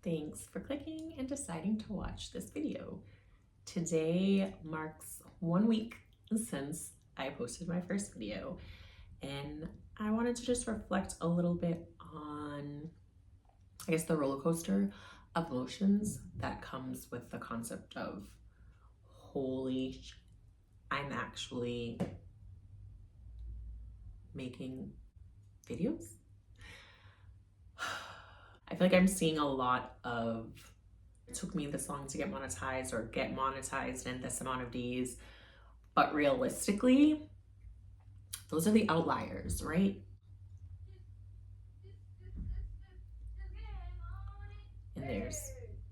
Thanks for clicking and deciding to watch this video. Today marks 1 week since I posted my first video, and I wanted to just reflect a little bit on, I guess, the roller coaster of emotions that comes with the concept of, I'm actually making videos. I feel like I'm seeing a lot of, it took me this long to get monetized or get monetized in this amount of days. But realistically, those are the outliers, right? And there's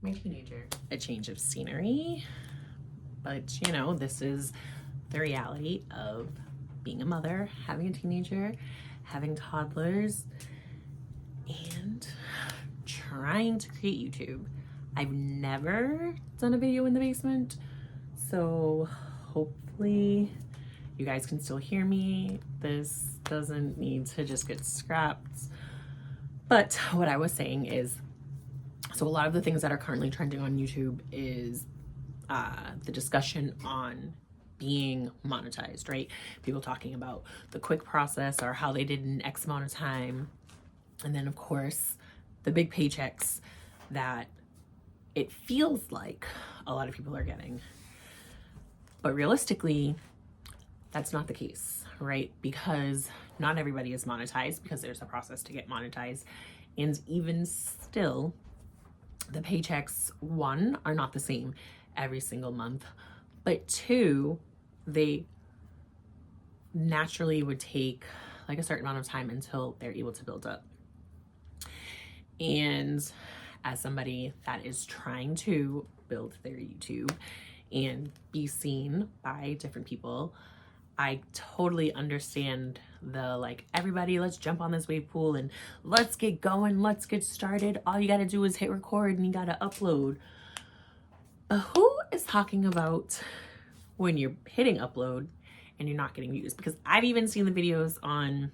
my teenager. A change of scenery. But you know, this is the reality of being a mother, having a teenager, having toddlers, and trying to create YouTube. I've never done a video in the basement, so hopefully you guys can still hear me. This doesn't need to just get scrapped. But what I was saying is, so a lot of the things that are currently trending on YouTube is the discussion on being monetized, right? People talking about the quick process or how they did in X amount of time. And then of course, the big paychecks that it feels like a lot of people are getting. But realistically, that's not the case, right? Because not everybody is monetized, because there's a process to get monetized. And even still, the paychecks, one, are not the same every single month, but two, they naturally would take like a certain amount of time until they're able to build up. And as somebody that is trying to build their YouTube and be seen by different people, I totally understand the like, everybody, let's jump on this wave pool and let's get going, let's get started. All you gotta do is hit record and you gotta upload. But who is talking about when you're hitting upload and you're not getting views? Because I've even seen the videos on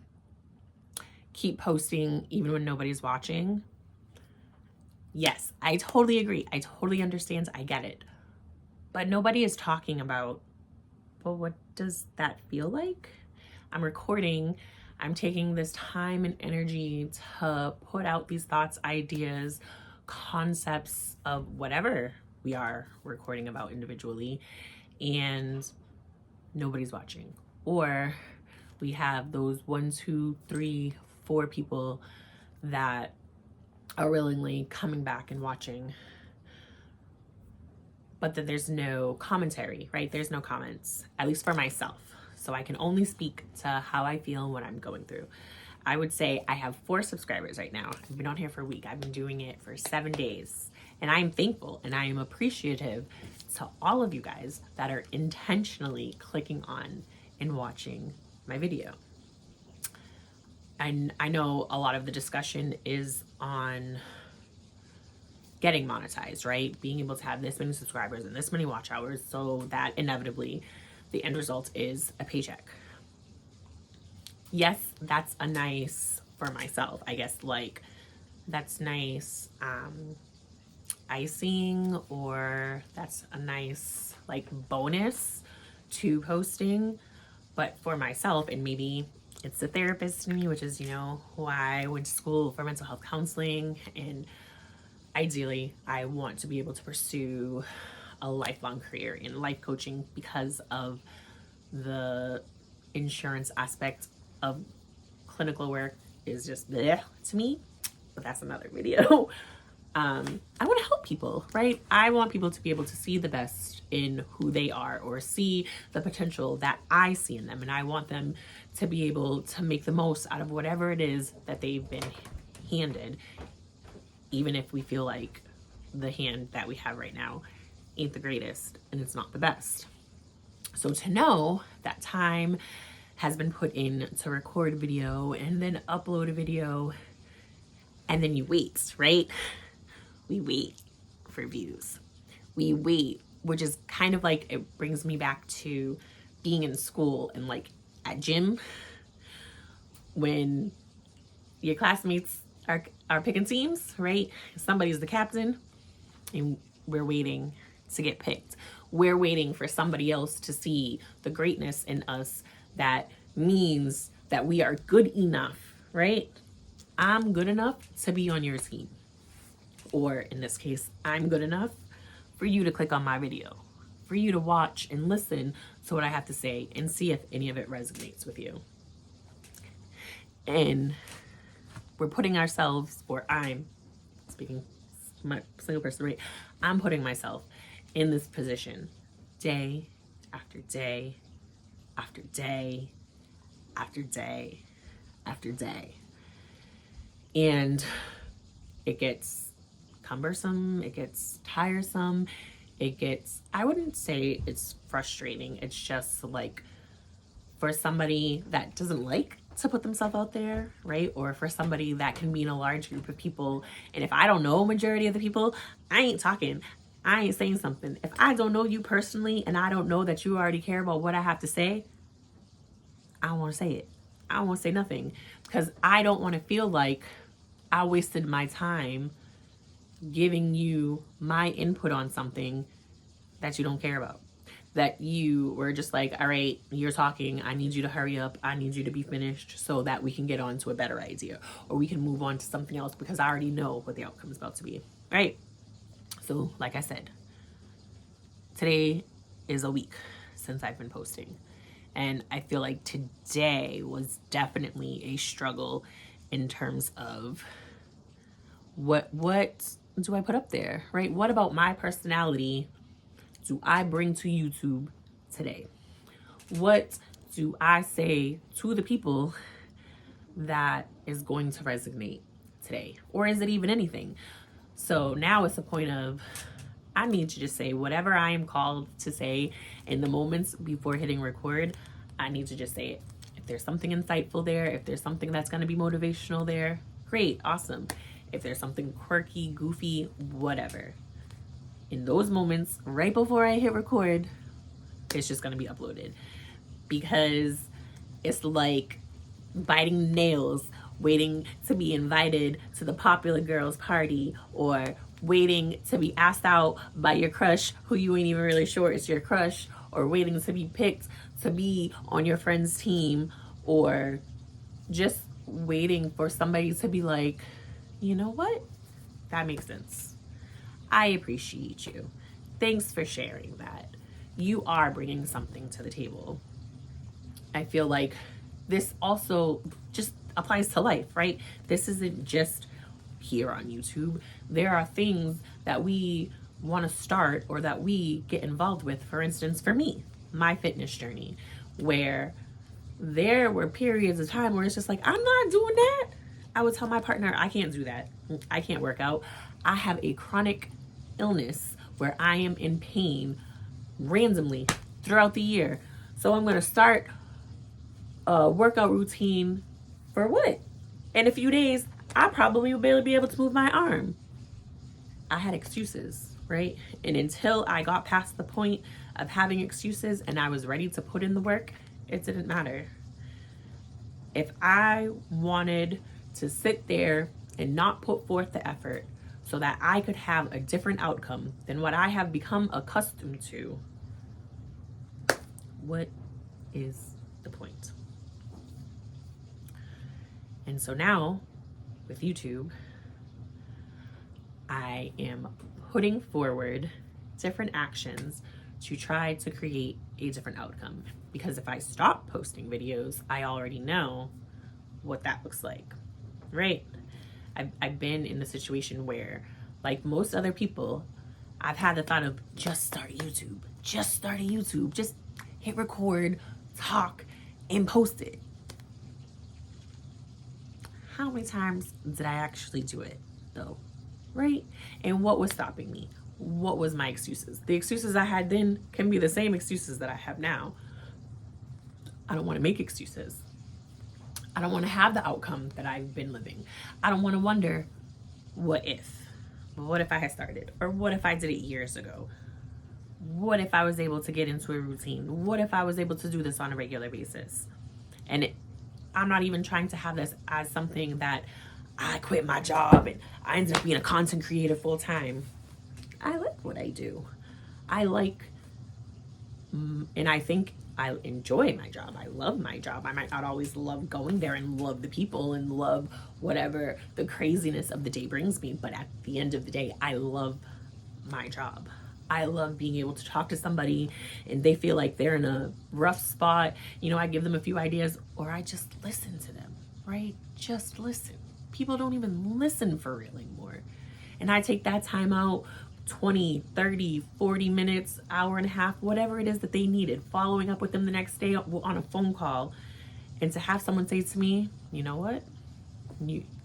keep posting even when nobody's watching. Yes, I totally agree. I totally understand. I get it. But nobody is talking about, well, what does that feel like? I'm recording. I'm taking this time and energy to put out these thoughts, ideas, concepts of whatever we are recording about individually, and nobody's watching. Or we have those 1, 2, 3, 4 people that are willingly coming back and watching, but that there's no commentary, right? There's no comments, at least for myself. So I can only speak to how I feel and what I'm going through. I would say I have 4 subscribers right now. I've been on here for a week. I've been doing it for 7 days. And I am thankful and I am appreciative to all of you guys that are intentionally clicking on and watching my video. And I know a lot of the discussion is on getting monetized, right? Being able to have this many subscribers and this many watch hours so that inevitably the end result is a paycheck. Yes, that's a nice, for myself, I guess, like, that's nice icing, or that's a nice like bonus to posting. But for myself, and maybe it's the therapist in me, which is, you know, why I went to school for mental health counseling, and ideally I want to be able to pursue a lifelong career in life coaching because of the insurance aspect of clinical work is just bleh to me, but that's another video. I want to help people, right? I want people to be able to see the best in who they are, or see the potential that I see in them. And I want them to be able to make the most out of whatever it is that they've been handed, even if we feel like the hand that we have right now ain't the greatest and it's not the best. So to know that time has been put in to record a video and then upload a video, and then you wait, right? We wait for views. We wait, which is kind of like, it brings me back to being in school and like at gym, when your classmates our picking teams, right? Somebody's the captain and we're waiting to get picked. We're waiting for somebody else to see the greatness in us that means that we are good enough, right? I'm good enough to be on your team. Or in this case, I'm good enough for you to click on my video, for you to watch and listen to what I have to say and see if any of it resonates with you. And we're putting ourselves, or I'm speaking my single person, right? I'm putting myself in this position day after day after day after day after day. And it gets cumbersome, it gets tiresome, it gets, I wouldn't say it's frustrating, it's just like for somebody that doesn't like to put themselves out there, right? Or for somebody that can be in a large group of people, and if I don't know majority of the people, I ain't talking, I ain't saying something. If I don't know you personally and I don't know that you already care about what I have to say, I don't want to say it. I don't want to say nothing, because I don't want to feel like I wasted my time giving you my input on something that you don't care about. That you were just like, all right, you're talking, I need you to hurry up, I need you to be finished so that we can get on to a better idea, or we can move on to something else because I already know what the outcome is about to be, right? So like I said, today is a week since I've been posting, and I feel like today was definitely a struggle in terms of what do I put up there, right? What about my personality do I bring to YouTube today? What do I say to the people that is going to resonate today? Or is it even anything? So now it's a point of, I need to just say whatever I am called to say in the moments before hitting record. I need to just say it. If there's something insightful there, if there's something that's going to be motivational there, great, awesome. If there's something quirky, goofy, whatever, in those moments right before I hit record, it's just going to be uploaded, because it's like biting nails, waiting to be invited to the popular girls party, or waiting to be asked out by your crush who you ain't even really sure is your crush, or waiting to be picked to be on your friend's team, or just waiting for somebody to be like, you know what, that makes sense. I appreciate you. Thanks for sharing that. You are bringing something to the table. I feel like this also just applies to life, right? This isn't just here on YouTube. There are things that we want to start or that we get involved with. For instance, for me, my fitness journey, where there were periods of time where it's just like, I'm not doing that. I would tell my partner, I can't do that. I can't work out. I have a chronic illness where I am in pain randomly throughout the year. So I'm going to start a workout routine for what? In a few days, I probably will barely be able to move my arm. I had excuses, right? And until I got past the point of having excuses and I was ready to put in the work, it didn't matter. If I wanted to sit there and not put forth the effort so that I could have a different outcome than what I have become accustomed to, what is the point? And so now with YouTube, I am putting forward different actions to try to create a different outcome. Because if I stop posting videos, I already know what that looks like, right? I've been in the situation where, like most other people, I've had the thought of just start YouTube, just start a YouTube, just hit record, talk, and post it. How many times did I actually do it though, right? And what was stopping me? What was my excuses? The excuses I had then can be the same excuses that I have now. I don't want to make excuses. I don't want to have the outcome that I've been living. I don't want to wonder, what if? What if I had started? Or what if I did it years ago? What if I was able to get into a routine? What if I was able to do this on a regular basis? And I'm not even trying to have this as something that I quit my job and I ended up being a content creator full time. I like what I do. I like, and I think I enjoy my job. I love my job. I might not always love going there and love the people and love whatever the craziness of the day brings me, but at the end of the day, I love my job. I love being able to talk to somebody and they feel like they're in a rough spot. You know, I give them a few ideas or I just listen to them, right? Just listen. People don't even listen for real anymore. And I take that time out, 20, 30, 40 minutes, hour and a half, whatever it is that they needed, following up with them the next day on a phone call. And to have someone say to me, you know what?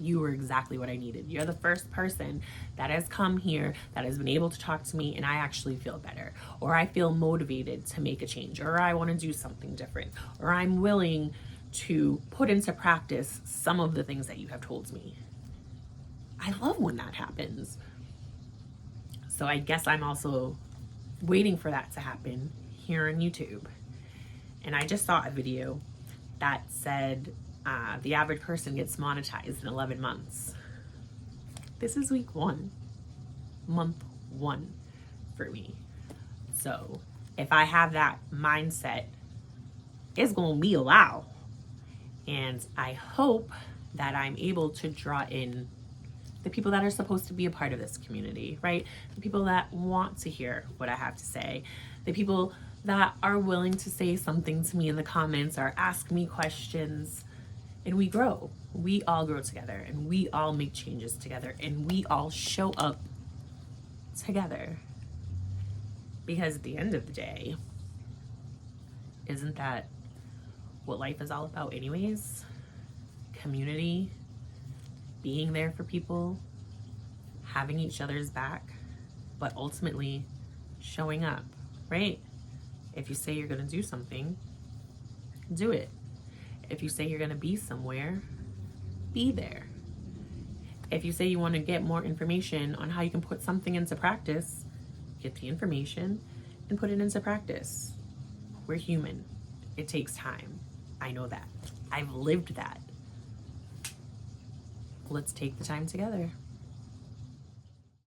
You were exactly what I needed. You're the first person that has come here that has been able to talk to me and I actually feel better, or I feel motivated to make a change, or I want to do something different, or I'm willing to put into practice some of the things that you have told me. I love when that happens. So I guess I'm also waiting for that to happen here on YouTube. And I just saw a video that said the average person gets monetized in 11 months. This is week 1, month 1 for me. So if I have that mindset, it's gonna be a while. And I hope that I'm able to draw in the people that are supposed to be a part of this community, right? The people that want to hear what I have to say, the people that are willing to say something to me in the comments or ask me questions, and we grow. We all grow together and we all make changes together and we all show up together. Because at the end of the day, isn't that what life is all about anyways? Community, being there for people, having each other's back, but ultimately showing up, right? If you say you're gonna do something, do it. If you say you're gonna be somewhere, be there. If you say you wanna get more information on how you can put something into practice, get the information and put it into practice. We're human. It takes time. I know that. I've lived that. Let's take the time together.